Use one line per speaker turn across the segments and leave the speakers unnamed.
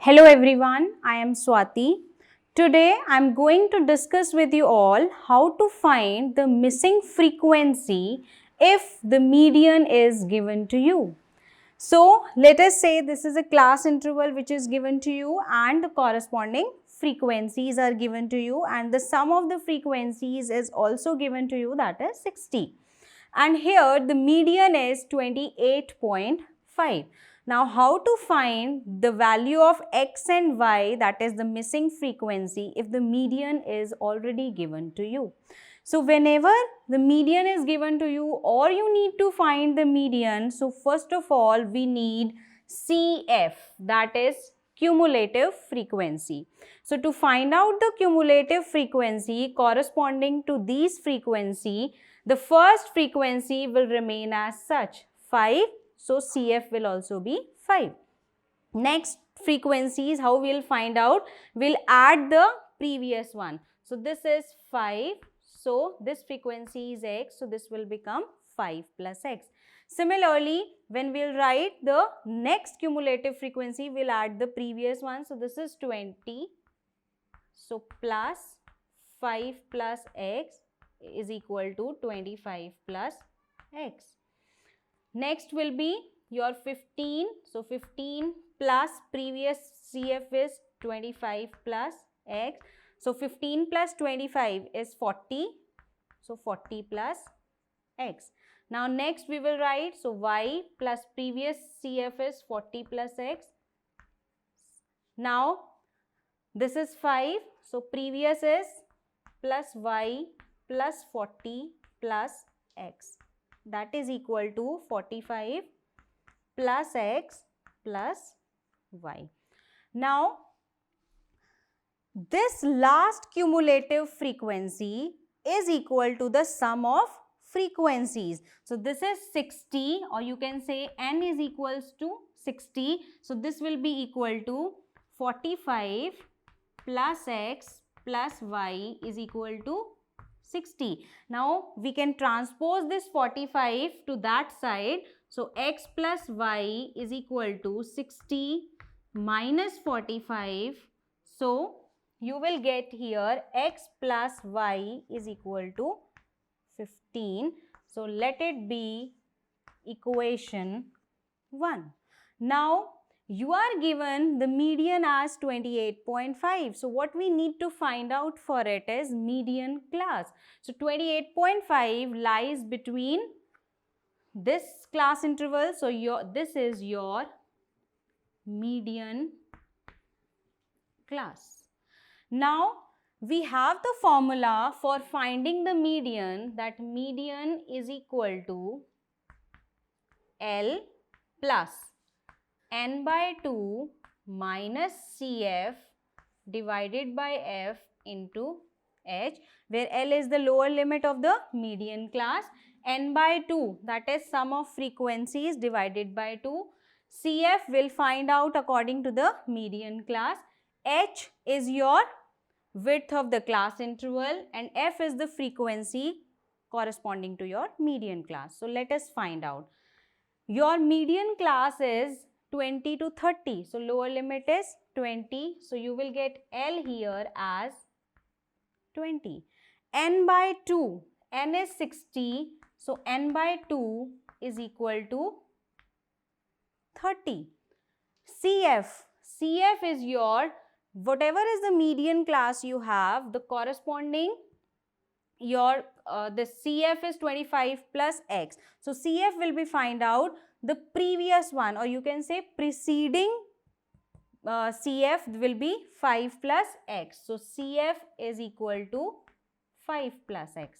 Hello everyone, I am Swati. Today I am going to discuss with you all how to find the missing frequency if the median is given to you. So let us say this is a class interval which is given to you and the corresponding frequencies are given to you and the sum of the frequencies is also given to you, that is 60. And here the median is 28.5. Now how to find the value of x and y, that is the missing frequency, if the median is already given to you? So whenever the median is given to you or you need to find the median, so first of all we need CF, that is cumulative frequency. So to find out the cumulative frequency corresponding to these frequency, the first frequency will remain as such 5. So CF will also be 5. Next frequencies, how we will find out? We'll add the previous one. So this is 5. So this frequency is x. So this will become 5 plus x. Similarly, when we'll write the next cumulative frequency, we'll add the previous one. So this is 20. So plus 5 plus x is equal to 25 plus x. Next will be your 15. So 15 plus previous CF is 25 plus x. So 15 plus 25 is 40. So 40 plus x. Now next we will write, so y plus previous CF is 40 plus x. Now this is 5. So previous is plus y plus 40 plus x. That is equal to 45 plus x plus y. Now, this last cumulative frequency is equal to the sum of frequencies. So, this is 60, or you can say n is equals to 60. So, this will be equal to 45 plus x plus y is equal to 60. Now we can transpose this 45 to that side. So x plus y is equal to 60 minus 45. So you will get here x plus y is equal to 15. So let it be equation 1. Now you are given the median as 28.5. So what we need to find out for it is median class. So 28.5 lies between this class interval. So this is your median class. Now we have the formula for finding the median, that median is equal to L plus n by 2 minus CF divided by F into H, where L is the lower limit of the median class, n by 2, that is sum of frequencies, divided by 2. CF will find out according to the median class. H is your width of the class interval and F is the frequency corresponding to your median class. So let us find out. Your median class is 20 to 30. So lower limit is 20. So you will get L here as 20. N by 2. N is 60. So N by 2 is equal to 30. CF. CF is your, whatever is the median class you have, the corresponding your the CF is 25 plus x. So CF will be find out the previous one, or you can say preceding CF will be 5 plus x. So CF is equal to 5 plus x.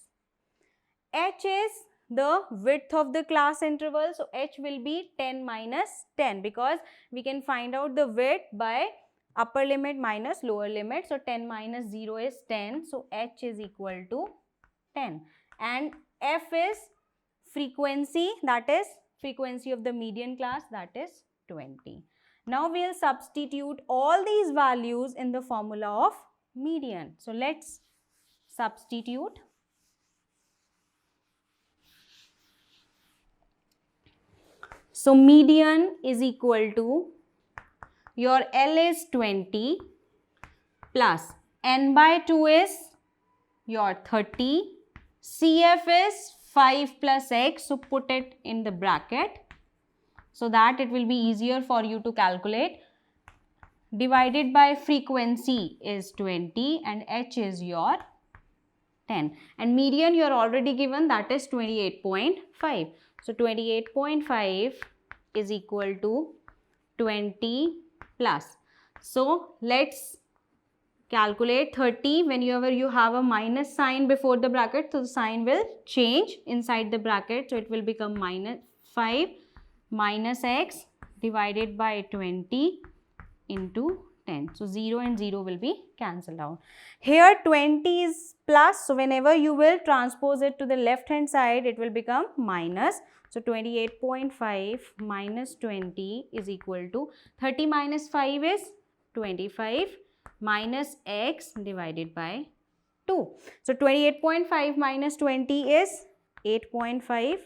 H is the width of the class interval. So H will be 10 minus 10, because we can find out the width by upper limit minus lower limit. So 10 minus 0 is 10. So H is equal to 10. And F is frequency, that is frequency of the median class, that is 20. Now we will substitute all these values in the formula of median. So let's substitute. So median is equal to your L is 20 plus N by 2 is your 30. CF is 5 plus X. So put it in the bracket so that it will be easier for you to calculate. Divided by frequency is 20 and H is your 10. And median you are already given, that is 28.5. So 28.5 is equal to 20 plus. So let's calculate 30. Whenever you have a minus sign before the bracket, so the sign will change inside the bracket. So it will become minus 5 minus X divided by 20 into 10. So 0 and 0 will be cancelled out. Here 20 is plus. So whenever you will transpose it to the left hand side, it will become minus. So 28.5 minus 20 is equal to 30 minus 5 is 25 minus X divided by 2. So 28.5 minus 20 is 8.5.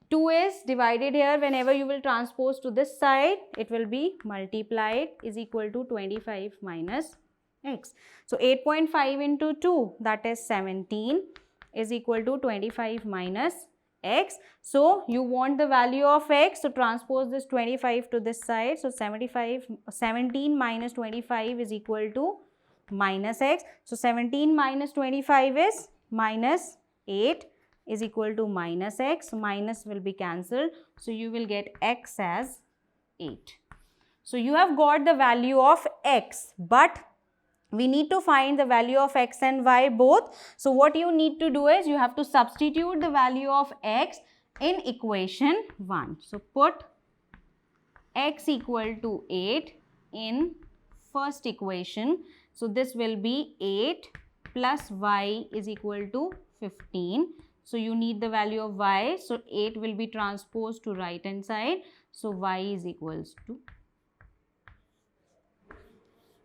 2 is divided here, whenever you will transpose to this side, it will be multiplied, is equal to 25 minus X. So 8.5 into 2, that is 17, is equal to 25 minus X. So you want the value of X, so transpose this 25 to this side. So 17 minus 25 is equal to minus X. So 17 minus 25 is minus 8 is equal to minus X. Minus will be cancelled. So you will get X as 8. So you have got the value of X, but we need to find the value of X and Y both. So what you need to do is you have to substitute the value of X in equation 1. So put X equal to 8 in first equation. So this will be 8 plus Y is equal to 15. So you need the value of Y. So 8 will be transposed to right hand side. So Y is equals to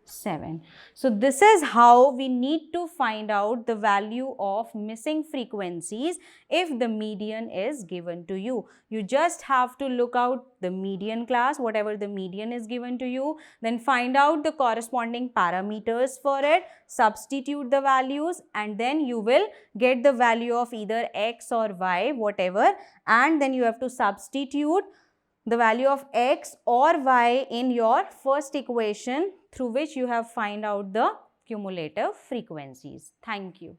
7. So this is how we need to find out the value of missing frequencies if the median is given to you. You just have to look out the median class, whatever the median is given to you, then find out the corresponding parameters for it, substitute the values, and then you will get the value of either X or Y, whatever, and then you have to substitute the value of X or Y in your first equation through which you have find out the cumulative frequencies. Thank you.